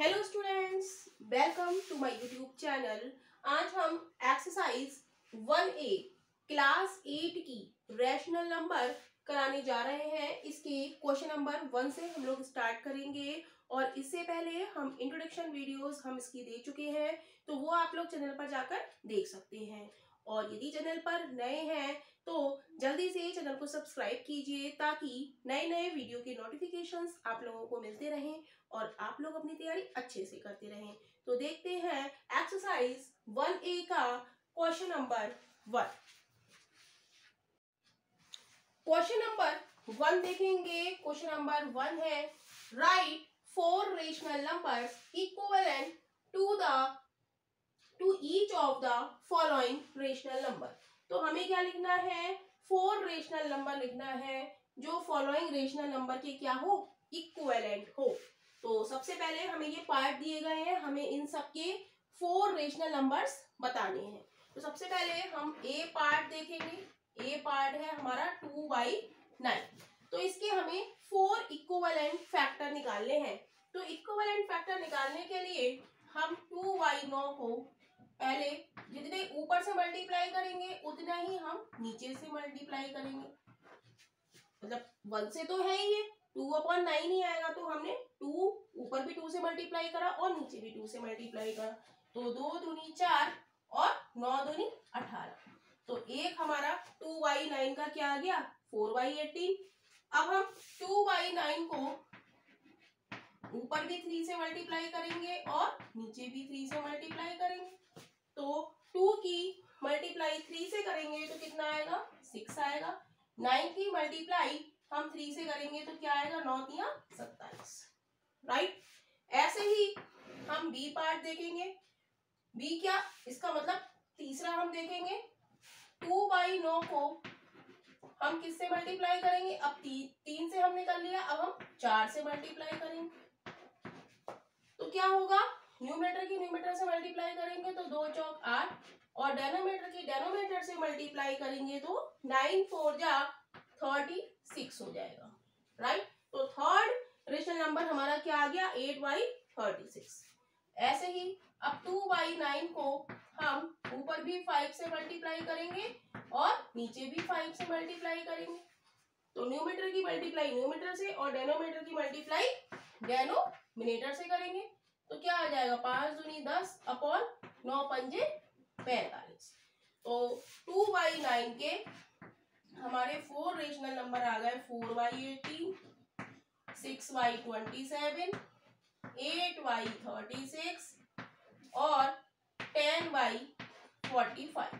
Hello students, welcome to my YouTube channel. आज हम exercise 1A class 8 की rational number कराने जा रहे हैं। इसके क्वेश्चन नंबर 1 से हम लोग स्टार्ट करेंगे और इससे पहले हम इंट्रोडक्शन वीडियोस हम इसकी दे चुके हैं, तो वो आप लोग चैनल पर जाकर देख सकते हैं। और यदि चैनल पर नए हैं तो जल्दी से चैनल को सब्सक्राइब कीजिए ताकि नए नए वीडियो के नोटिफिकेशंस आप लोगों को मिलते रहें और आप लोग अपनी तैयारी अच्छे से करते रहें। तो देखते हैं एक्सरसाइज 1A का क्वेश्चन नंबर 1। क्वेश्चन नंबर 1 देखेंगे। क्वेश्चन नंबर 1 है write 4 rational numbers equivalent to each of the following rational number. तो हमें क्या लिखना है? 4 रेशनल नंबर लिखना है जो फॉलोइंग रेशनल नंबर के क्या हो? इक्विवेलेंट हो। तो सबसे पहले हमें ये पार्ट दिए गए हैं, हमें इन सबके 4 रेशनल नंबर्स बताने हैं। तो सबसे पहले हम ए पार्ट देखेंगे। ए पार्ट है हमारा 2/9। तो इसके हमें 4 इक्विवेलेंट फैक्टर निकालने हैं। तो इक्विवेलेंट फैक्टर निकालने के लिए हम 2/9 को पहले जितने ऊपर से मल्टीप्लाई करेंगे उतना ही हम नीचे से मल्टीप्लाई करेंगे। मतलब 1 से तो है ही, 2/9 ही आएगा, तो हमने 2 ऊपर भी 2 से मल्टीप्लाई करा और नीचे भी 2 से मल्टीप्लाई करा। तो 2 दूनी 4 और 9 दूनी 18। तो एक हमारा 2/9 का क्या आ गया? 4/18। अब हम 2/9 को ऊपर भी 3 से मल्टीप्लाई करेंगे और नीचे भी 3 से मल्टीप्लाई करेंगे। तो 2 की मल्टीप्लाई 3 से करेंगे तो कितना आएगा? 6 आएगा। 9 की मल्टीप्लाई हम 3 से करेंगे तो क्या आएगा? 9 तिया 27। राइट। ऐसे ही हम बी पार्ट देखेंगे। बी क्या? इसका मतलब तीसरा हम देखेंगे 2/9 को हम किससे मल्टीप्लाई करेंगे? अब 3 से हमने कर लिया, अब हम 4 से मल्टीप्लाई करेंगे। तो क्या होगा? न्यूमरेटर की न्यूमरेटर से मल्टीप्लाई करेंगे तो 2 चौक 8 और डेनोमिनेटर की डेनोमिनेटर से मल्टीप्लाई करेंगे तो 9 4 जा 36 हो जाएगा। राइट। तो थर्ड रेशनल नंबर हमारा क्या आ गया? 8/36। ऐसे ही अब 2/9 को हम ऊपर भी 5 से मल्टीप्लाई करेंगे और नीचे भी 5 से मल्टीप्लाई करेंगे। तो न्यूमरेटर की मल्टीप्लाई न्यूमरेटर से और डेनोमिनेटर की मल्टीप्लाई डेनोमिनेटर से करेंगे। तो क्या आ जाएगा? 5 दूनी 10 अपॉन 9 पंजे 45। तो 2/9 के हमारे 4 रेशनल नंबर आ गए 4/18, 6/27, 8/36 और 10/45।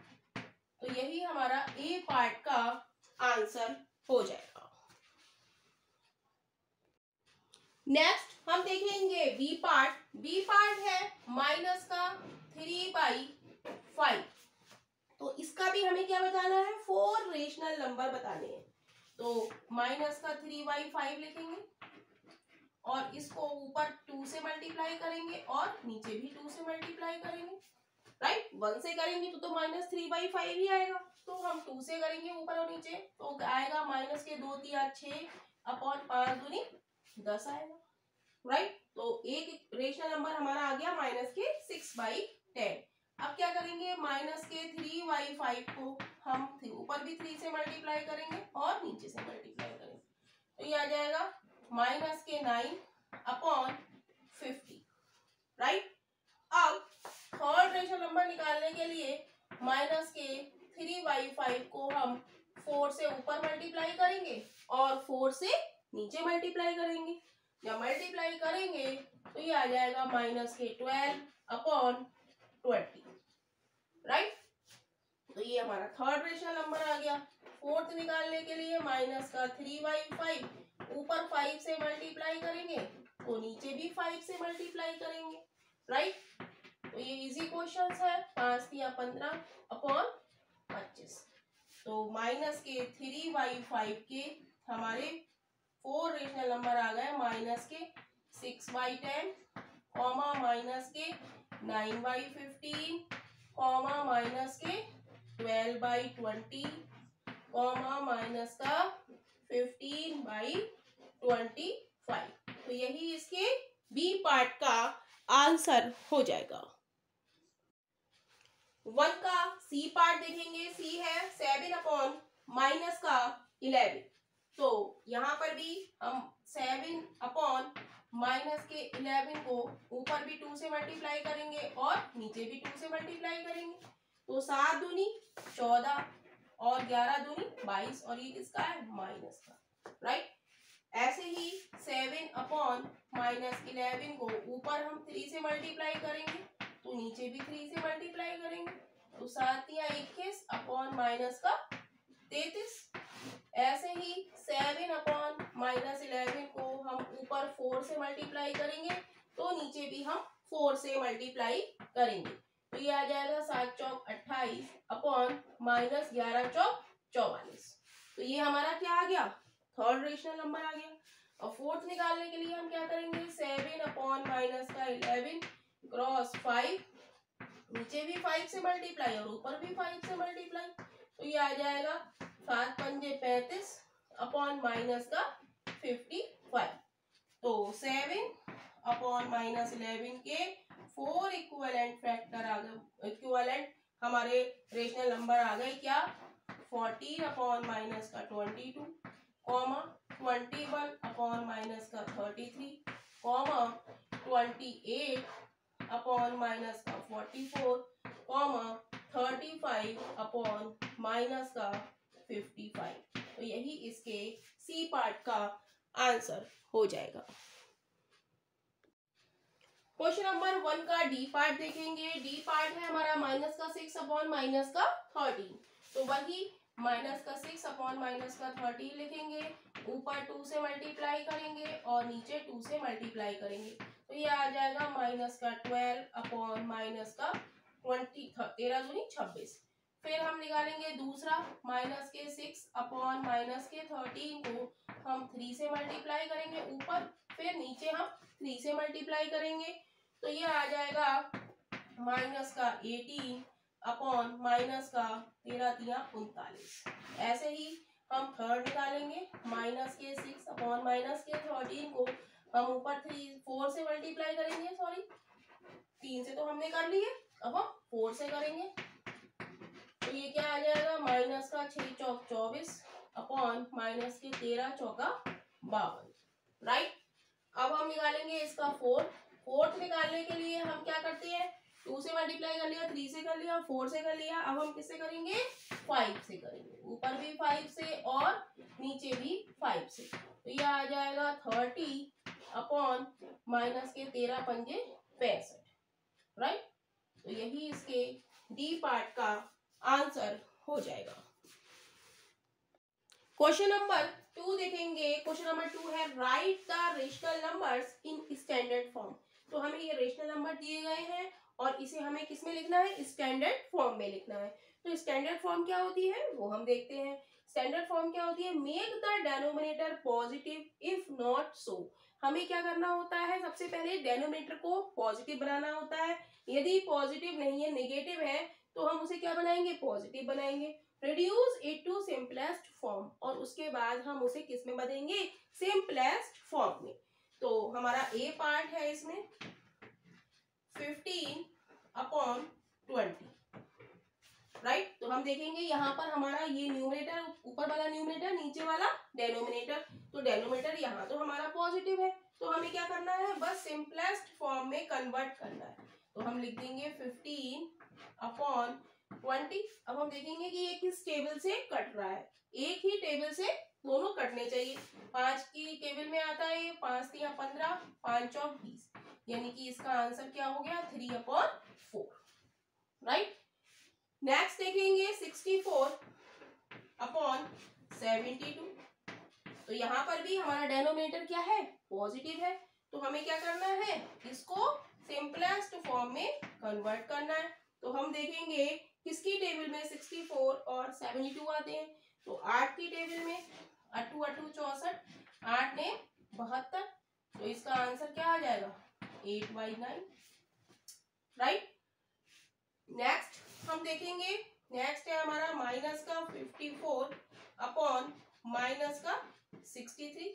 तो यही हमारा ए पार्ट का आंसर हो जाएगा। नेक्स्ट हम देखेंगे बी पार्ट। बी पार्ट है माइनस का 3/5। तो इसका भी हमें क्या बताना है? 4 रेशनल नंबर बताने हैं। तो माइनस का 3/5 लिखेंगे और इसको ऊपर 2 से मल्टीप्लाई करेंगे और नीचे भी 2 से मल्टीप्लाई करेंगे। राइट। 1 से करेंगे तो माइनस 3/5 ही आएगा। तो हम 2 से करेंगे ऊपर और नीचे तो आएगा माइनस के 2 तिया 6 अपॉन 5 दूनी 10 आएगा। राइट। तो एक रेशनल नंबर हमारा आ गया माइनस के 6/10। अब क्या करेंगे? माइनस के 3/5 को हम ऊपर भी 3 से मल्टीप्लाई करेंगे और नीचे से मल्टीप्लाई करेंगे। तो ये आ जाएगा माइनस के 9 अपॉन 50। राइट। अब थर्ड रेशनल नंबर निकालने के लिए माइनस के 3/5 को हम 4 से ऊपर मल्टीप्लाई करेंगे और 4 से नीचे मल्टीप्लाई करेंगे। जब मल्टीप्लाई करेंगे तो ये आ जाएगा माइनस के 12 अपॉन 20। राइट। तो ये हमारा थर्ड रेशनल नंबर आ गया। फोर्थ निकालने के लिए माइनस का 3/5 ऊपर 5 से मल्टीप्लाई करेंगे तो नीचे भी 5 से मल्टीप्लाई करेंगे। राइट। तो ये इजी क्वेश्चन है। 5 तिया 15 अपॉन 25। तो माइनस के 3/5 के हमारे 4 रेशनल नंबर आ गए माइनस के 6/10 कॉमा माइनस के 9/15 कॉमा माइनस के 12/20 कॉमा माइनस का 15/25। तो यही इसके बी पार्ट का आंसर हो जाएगा। 1 का सी पार्ट देखेंगे। सी है 7 अपॉन माइनस का 11। तो यहाँ पर भी हम 7 अपॉन माइनस के 11 को ऊपर भी 2 से मल्टीप्लाई करेंगे और नीचे भी 2 से मल्टीप्लाई करेंगे। तो 7 दूनी 14 और 11 दूनी 22 और ये किसका है? माइनस का, राइट। ऐसे ही 7 अपॉन माइनस 11 को ऊपर हम 3 से मल्टीप्लाई करेंगे तो नीचे भी 3 से मल्टीप्लाई करेंगे। तो 7 या 21 अपॉन माइनस का 33। ऐसे ही 7 अपॉन माइनस 11 को हम ऊपर 4 से मल्टीप्लाई करेंगे तो नीचे भी हम 4 से मल्टीप्लाई करेंगे। तो ये आ जाएगा 7 चौक 28 अपॉन माइनस 11 चौक 44। तो ये हमारा क्या आ गया? थर्ड रेशनल नंबर आ गया। और फोर्थ निकालने के लिए हम क्या करेंगे? 7 अपॉन माइनस का 11 क्रॉस 5, नीचे भी 5 से मल्टीप्लाई और ऊपर भी 5 से मल्टीप्लाई। तो ये आ जाएगा 7 पंजे 35 अपॉन माइनस का 55। तो 7 अपॉन माइनस 11 के 4 इक्विवेलेंट फैक्टर आ गए, इक्विवेलेंट हमारे रेशनल नंबर आ गए क्या? 14 अपॉन माइनस का 22, कॉमा 21 अपॉन माइनस का 33, कॉमा 28 अपॉन माइनस का 44, कॉमा 35 अपॉन माइनस का 55। तो यही इसके सी पार्ट का आंसर हो जाएगा। क्वेश्चन नंबर 1 का डी पार्ट देखेंगे। डी पार्ट है हमारा माइनस का 6 अपॉन माइनस का 13। तो वही माइनस का 6 अपॉन माइनस का 13 लिखेंगे, ऊपर 2 से मल्टीप्लाई करेंगे और नीचे 2 से मल्टीप्लाई करेंगे। तो ये आ जाएगा माइनस का 12 अपॉन माइनस का 20, 13 दूनी 26। फिर हम निकालेंगे दूसरा, माइनस के 6 अपॉन माइनस के 13 को हम 3 से मल्टीप्लाई करेंगे ऊपर, फिर नीचे हम 3 से मल्टीप्लाई करेंगे। तो ये आ जाएगा माइनस का 18 अपॉन माइनस का 13 तिया 39। ऐसे ही हम थर्ड निकालेंगे, माइनस के 6 अपॉन माइनस के 13 को हम ऊपर 4 से मल्टीप्लाई करेंगे, सॉरी 3 से तो हमने कर लिए, अब हम 4 से करेंगे। तो ये क्या आ जाएगा? माइनस का 6 चौक 24 अपॉन माइनस के 13 चौका 52, राइट। अब हम निकालेंगे इसका फोर्थ निकालने के लिए हम क्या करते हैं? 2 से मल्टीप्लाई कर लिया, 3 से कर लिया, 4 से कर लिया। अब हम किससे करेंगे? 5 से करेंगे, ऊपर भी 5 से और नीचे भी 5 से। तो ये आ जाएगा 30 अपॉन माइनस के 13 पंजे 65, राइट। तो यही इसके डी पार्ट का आंसर हो जाएगा। क्वेश्चन नंबर 2 देखेंगे। क्वेश्चन नंबर 2 है write the rational numbers in standard form. तो हमें ये रेशनल नंबर दिए गए हैं और इसे हमें किस में लिखना है? स्टैंडर्ड फॉर्म में लिखना है। तो स्टैंडर्ड फॉर्म क्या होती है वो हम देखते हैं। स्टैंडर्ड फॉर्म क्या होती है? Make the denominator positive if not so. हमें क्या करना होता है? सबसे पहले डेनोमिनेटर को पॉजिटिव बनाना होता है। यदि पॉजिटिव नहीं है, नेगेटिव है, तो हम उसे क्या बनाएंगे? पॉजिटिव बनाएंगे। Reduce it to simplest form, और उसके बाद हम उसे किस में बदलेंगे? सिंपलेस्ट फॉर्म में। तो हमारा ए पार्ट है इसमें 15 अपॉन 20, राइट। तो हम देखेंगे यहाँ पर हमारा ये न्यूमरेटर, ऊपर वाला न्यूमरेटर, नीचे वाला डेनोमिनेटर। तो डेनोमिनेटर यहाँ तो हमारा पॉजिटिव है, तो हमें क्या करना है? बस सिंपलेस्ट फॉर्म में कन्वर्ट करना है। तो हम लिख देंगे 15 अपॉन 20। अब हम देखेंगे कि ये किस टेबल से कट रहा है। एक ही टेबल से दोनों कटने चाहिए। 5 की टेबल में आता है ये 5 तिया 15, 5 चौक 20, यानी कि इसका आंसर क्या हो गया? 3 अपॉन 4, राइट। नेक्स्ट देखेंगे 64 अपॉन 72। तो यहाँ पर भी हमारा डेनोमिनेटर क्या है? पॉजिटिव है। तो हमें क्या करना है? इसको सिंपलेस्ट फॉर्म में कन्वर्ट करना है। तो हम देखेंगे किसकी टेबल में 64 और 72 आते हैं। तो 8 की टेबल में 8 8 64, 8 ने 72। तो इसका आंसर क्या आ जाएगा? 8/9, राइट। नेक्स्ट हम देखेंगे, नेक्स्ट है हमारा माइनस का 54 अपॉन माइनस का 63।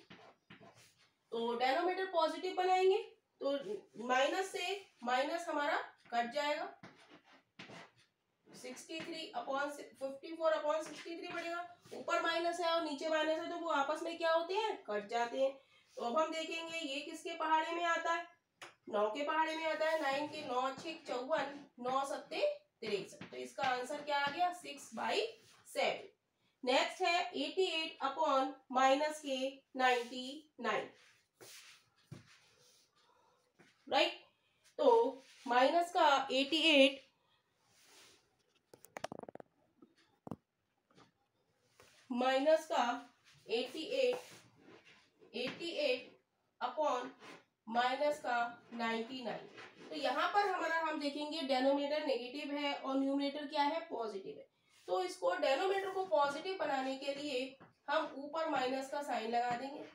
तो डेनोमिनेटर पॉजिटिव बनाएंगे, तो माइनस से माइनस हमारा कट जाएगा, 63/54/63 पड़ेगा। ऊपर माइनस है और नीचे माइनस है तो वो आपस में क्या होते हैं, कट जाते हैं। तो अब हम देखेंगे ये किसके पहाड़े में आता है, 9 के पहाड़े में आता है। 9 के 9 6 54, 9 7 63। तो इसका आंसर क्या आ गया, 6/7। नेक्स्ट है 88 अपॉन माइनस के 99, राइट। तो माइनस का 88 माइनस का 88 अपॉन माइनस का 99। तो यहाँ पर हमारा हम देखेंगे डेनोमिनेटर नेगेटिव है और न्यूमरेटर क्या है, पॉजिटिव है। तो इसको डेनोमिनेटर को पॉजिटिव बनाने के लिए हम ऊपर माइनस का साइन लगा देंगे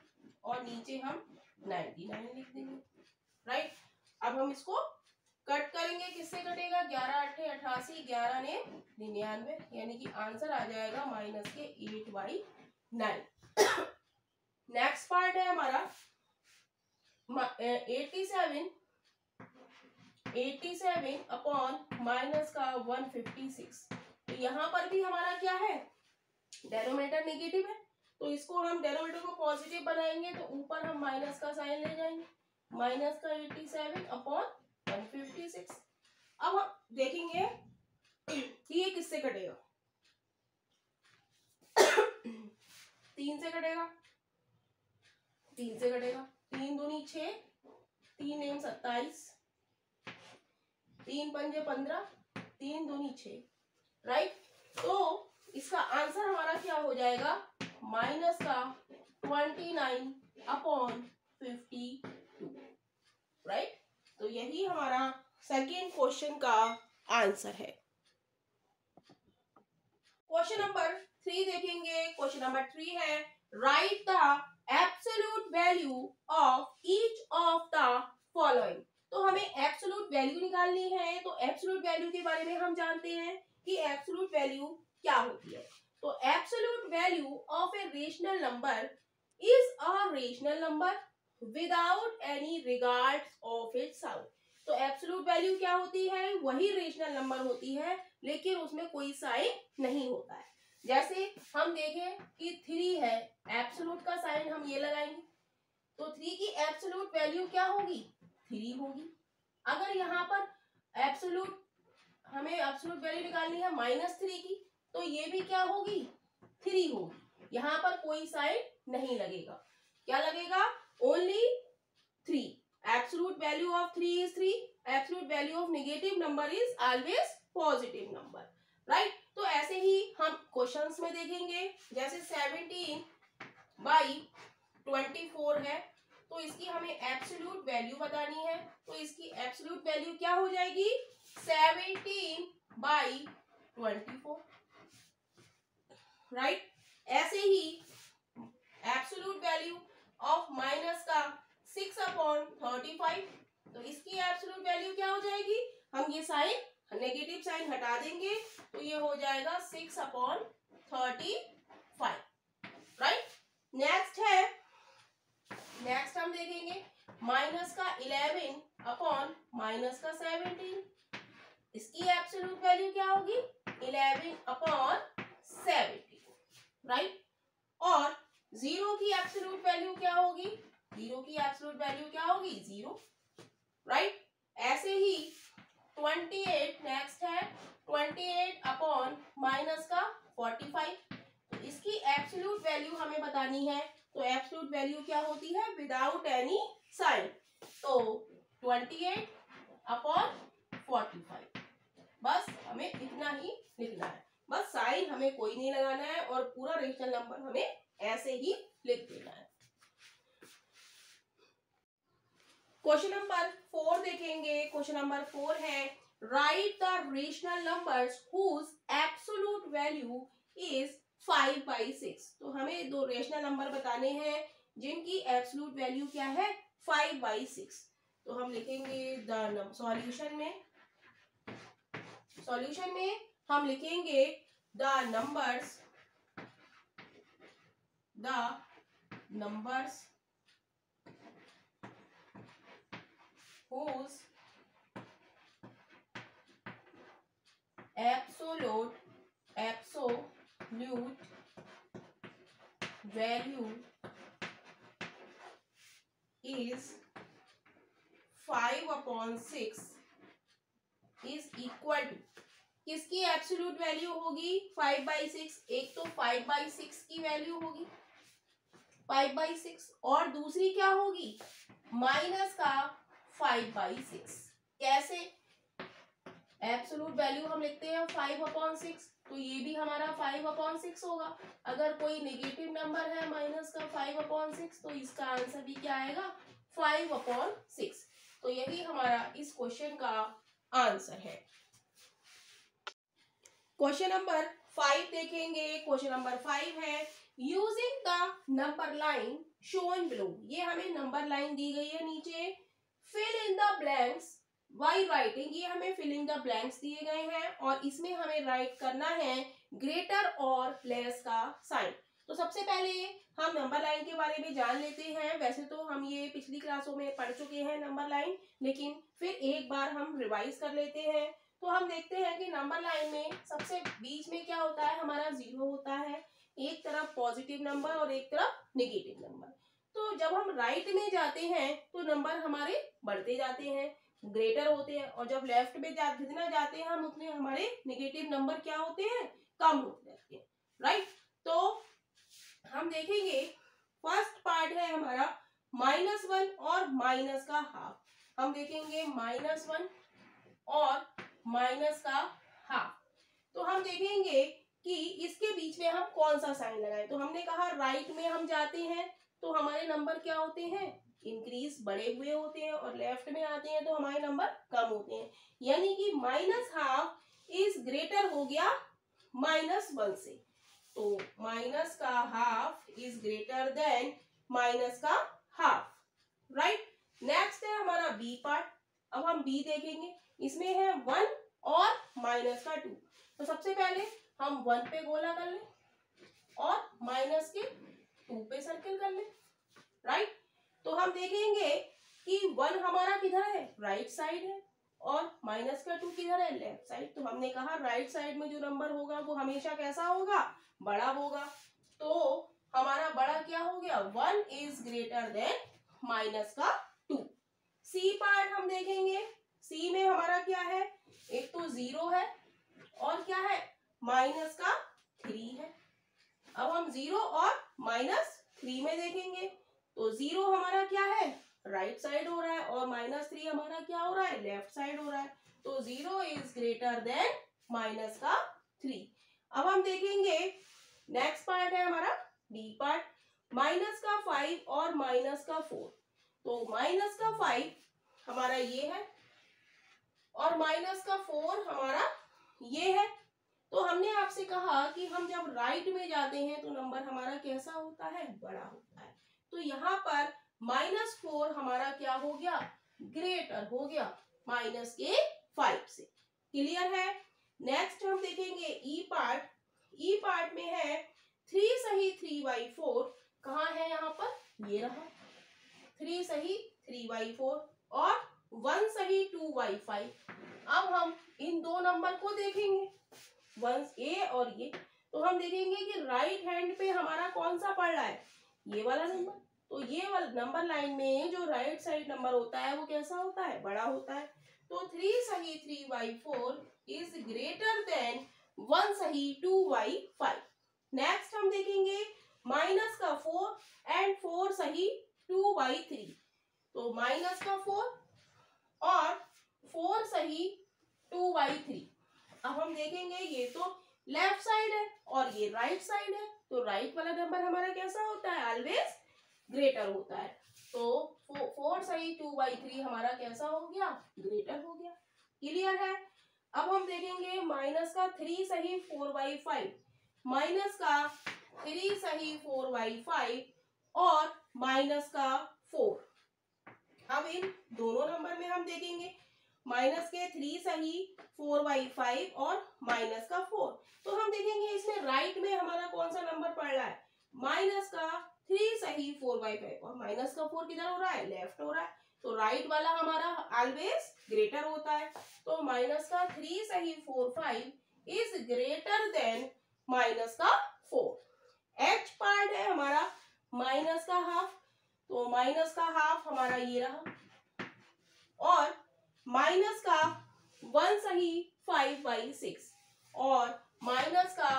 और नीचे हम 99 लिख देंगे, राइट। अब हम इसको कट करेंगे, किससे कटेगा, 11 8 88, 11 ने 99, यानी कि आंसर आ जाएगा माइनस के 8/9। नेक्स्ट पार्ट है हमारा 87 अपॉन माइनस का 156। तो यहाँ पर भी हमारा क्या है, डेनोमिनेटर नेगेटिव है, तो इसको हम डेनोमिनेटर को पॉजिटिव बनाएंगे तो ऊपर हम माइनस का साइन ले जाएंगे, माइनस का 87 अपॉन 156। अब हम देखेंगे कि ये किससे कटेगा, 3 से कटेगा, 3 से कटेगा। 3 दूनी 6, 3 एम 27, 3 पंजे 15, 3 दूनी 6, राइट। तो इसका आंसर हमारा क्या हो जाएगा, माइनस का 29 अपॉन 52, राइट। तो यही हमारा सेकेंड क्वेश्चन का आंसर है। क्वेश्चन नंबर 3 देखेंगे। क्वेश्चन नंबर 3 है, write the absolute value of each of the following. तो हमें एब्सोल्यूट वैल्यू निकालनी है। तो एब्सोल्यूट वैल्यू के बारे में हम जानते हैं कि एब्सोल्यूट वैल्यू क्या होती है। तो absolute value of a rational number is a rational number without any regards of its sound. तो एब्सोल्यूट वैल्यू क्या होती है, वही रेशनल नंबर होती है लेकिन उसमें कोई साइन नहीं होता है। जैसे हम देखें कि 3 है, एब्सोल्यूट का साइन हम ये लगाएंगे तो 3 की एब्सोल्यूट वैल्यू क्या होगी, 3 होगी। अगर यहाँ पर एब्सोल्यूट हमें एब्सोल्यूट वैल्यू निकालनी है -3 की, तो ये भी क्या होगी, 3 होगी। यहाँ पर कोई साइन नहीं लगेगा, क्या लगेगा, only 3। Absolute value of 3 is 3, absolute value of negative number is always positive number, right. तो ऐसे ही हम क्वेश्चंस में देखेंगे, जैसे 17/24 है, तो इसकी हमें एब्सोल्यूट वैल्यू बतानी है। तो इसकी एब्सोल्यूट वैल्यू क्या हो जाएगी, 17/24, राइट। ऐसे ही एब्सोल्यूट वैल्यू ऑफ माइनस का 6/35, तो इसकी एब्सोल्यूट वैल्यू क्या हो जाएगी, हम ये साइन नेगेटिव साइन हटा देंगे तो ये हो जाएगा 6/35, राइट। नेक्स्ट हम देखेंगे माइनस का 11 अपॉन माइनस का 17। इसकी एब्सोल्यूट वैल्यू क्या होगी, 11/17, राइट। और 0 की एब्सोल्यूट वैल्यू क्या होगी, 0 की एब्सोल्यूट वैल्यू क्या होगी, 0, राइट। ऐसे ही 28 नेक्स्ट है, 28 अपॉन माइनस का 45। तो इसकी एब्सोल्यूट वैल्यू हमें बतानी है। तो एब्सोल्यूट वैल्यू क्या होती है, विदाउट एनी साइन। तो 28 अपॉन 45, बस हमें इतना ही लिखना है, बस साइन हमें कोई नहीं लगाना है और पूरा रेशनल नंबर हमें ऐसे ही लिख देना है। क्वेश्चन नंबर 4 देखेंगे। क्वेश्चन नंबर 4 है, write the rational numbers whose absolute value is 5/6। तो हमें दो रेशनल नंबर बताने हैं जिनकी एब्सोल्यूट वैल्यू क्या है, 5/6। तो हम लिखेंगे द सॉल्यूशन में हम लिखेंगे the numbers whose absolute value is 5/6 is equal to, किसकी एब्सोल्यूट वैल्यू होगी 5/6, एक तो 5/6 की वैल्यू होगी 5/6 और दूसरी क्या होगी माइनस का 5/6। कैसे, एब्सोल्यूट वैल्यू हम लिखते हैं 5/6, तो ये भी हमारा 5/6 होगा। अगर कोई नेगेटिव नंबर है माइनस का 5/6 तो इसका आंसर भी क्या आएगा 5/6। तो यही हमारा इस क्वेश्चन का आंसर है। क्वेश्चन नंबर 5 देखेंगे। क्वेश्चन नंबर 5 है using the number line shown below. ये हमें नंबर लाइन दी गई है नीचे, fill in the blanks by writing, ये हमें फिलिंग द ब्लैंक्स दिए गए हैं और इसमें हमें राइट करना है ग्रेटर और लेस का साइन। तो सबसे पहले हम नंबर लाइन के बारे में जान लेते हैं। वैसे तो हम ये पिछली क्लासों में पढ़ चुके हैं नंबर लाइन, लेकिन फिर एक बार हम रिवाइज कर लेते हैं। तो हम देखते हैं कि नंबर लाइन में सबसे बीच में क्या होता है, हमारा जीरो होता है, एक तरफ पॉजिटिव नंबर और एक तरफ नेगेटिव नंबर। तो जब हम राइट में जाते हैं तो नंबर हमारे बढ़ते जाते हैं, ग्रेटर होते हैं, और जब लेफ्ट में जितना जाते हैं हम उतने हमारे नेगेटिव नंबर क्या होते हैं, कम होते जाते हैं। राइट, तो हम देखेंगे फर्स्ट पार्ट है हमारा -1 और माइनस का हाफ। हम देखेंगे -1 और माइनस का हाफ। तो हम देखेंगे कि इसके बीच में हम कौन सा साइन लगाएं। तो हमने कहा राइट में हम जाते हैं तो हमारे नंबर क्या होते हैं, इंक्रीज बढ़े हुए होते हैं, और लेफ्ट में आते हैं तो हमारे नंबर कम होते हैं। यानी कि -1/2 इज ग्रेटर हो गया -1 से, तो माइनस का half is greater then minus का हाफ। राइट, नेक्स्ट है हमारा बी पार्ट। अब हम बी देखेंगे, इसमें है 1 और -2। तो सबसे पहले हम 1 पे गोला कर लें और माइनस के 2 पे सर्किल कर लें। राइट, तो हम देखेंगे कि 1 हमारा किधर है, राइट साइड है, और -2 किधर है, लेफ्ट साइड। तो हमने कहा राइट साइड में जो नंबर होगा वो हमेशा कैसा होगा, बड़ा होगा। तो हमारा बड़ा क्या हो गया, 1 is greater than -2। C part हम देखेंगे, सी में हमारा क्या है, एक तो 0 है और क्या है -3 है। अब हम 0 और -3 में देखेंगे तो 0 हमारा क्या है, राइट साइड हो रहा है, और -3 हमारा क्या हो रहा है, लेफ्ट साइड हो रहा है। तो 0 इज ग्रेटर देन -3। अब हम देखेंगे नेक्स्ट पार्ट है हमारा डी पार्ट, -5 और -4। तो -5 हमारा ये है और -4 हमारा ये है। तो हमने आपसे कहा कि हम जब राइट में जाते हैं तो नंबर हमारा कैसा होता है, बड़ा होता है। तो यहाँ पर -4 हमारा क्या हो गया, ग्रेटर हो गया -5 से। क्लियर है। नेक्स्ट हम देखेंगे ई पार्ट। ई पार्ट में है 3 सही 3/4, कहाँ है यहाँ पर, ये रहा 3 सही 3/4 और 1 सही 2/5। अब हम इन दो नंबर को देखेंगे, 1 ए और ये। तो हम देखेंगे कि राइट हैंड पे हमारा कौन सा पड़ रहा है, ये वाला नंबर। तो ये वाला नंबर लाइन में जो राइट साइड नंबर होता है वो कैसा होता है, बड़ा होता है। तो 3 सही 3/4 इज ग्रेटर देन 1 सही 2/5। नेक्स्ट हम देखेंगे -4 एंड 4 सही 2/3। तो -4 और 4 सही 2/3। अब हम देखेंगे ये तो लेफ्ट साइड है और ये राइट साइड है, तो राइट वाला नंबर हमारा कैसा होता है, ऑलवेज ग्रेटर होता है। तो 4 सही 2/3 हमारा कैसा हो गया, ग्रेटर हो गया। क्लियर है। अब हम देखेंगे -3 सही 4/5, -3 सही 4/5 और -4। अब इन दोनों नंबर में हम देखेंगे -3 सही 4/5 और -4। तो हम देखेंगे इसमें राइट में हमारा कौन सा नंबर पड़ रहा है, -3 सही 4/5 और -4 किधर हो रहा है, लेफ्ट हो रहा है। तो राइट वाला हमारा ऑलवेज ग्रेटर होता है। तो -3 सही 4/5 इज ग्रेटर देन माइनस का 4। एच पार्ट है हमारा माइनस का हाफ, तो माइनस का हाफ हमारा ये रहा, और माइनस का 1 सही 5/6 और माइनस का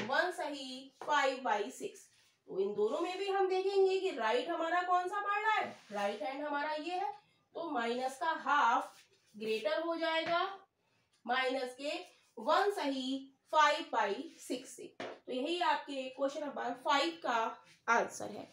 1 सही 5/6। तो इन दोनों में भी हम देखेंगे कि राइट हमारा कौन सा पड़ रहा है, राइट हैंड हमारा ये है, तो माइनस का हाफ ग्रेटर हो जाएगा माइनस के 1 सही 5/6 से। तो यही आपके क्वेश्चन नंबर 5 का आंसर है।